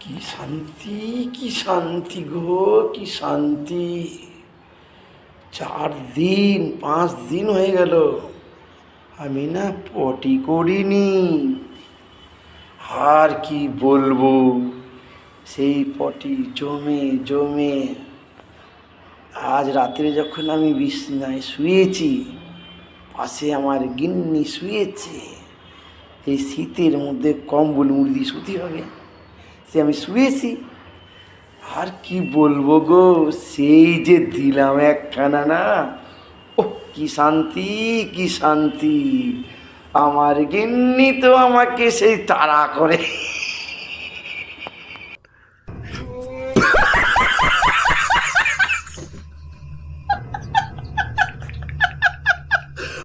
কি শান্তি, কি শান্তি গো, কি শান্তি। 4 দিন 5 দিন হয়ে গেল আমি না পটি করিনি। আর কি বলবো, সেই পটি জমে জমে আজ রাত্রে যখন আমি বিছানায় শুয়েছি, পাশে আমার গিন্নি শুয়েছে। এই শীতের মধ্যে কম্বল মুড়ি দিয়ে শুতে হবে, সে আমি শুয়েছি। আর কি বলবো গো, সেই যে দিলাম একখানা না, ও কি শান্তি, কি শান্তি। আমার গিন্নি তো আমাকে সেই তাড়া করে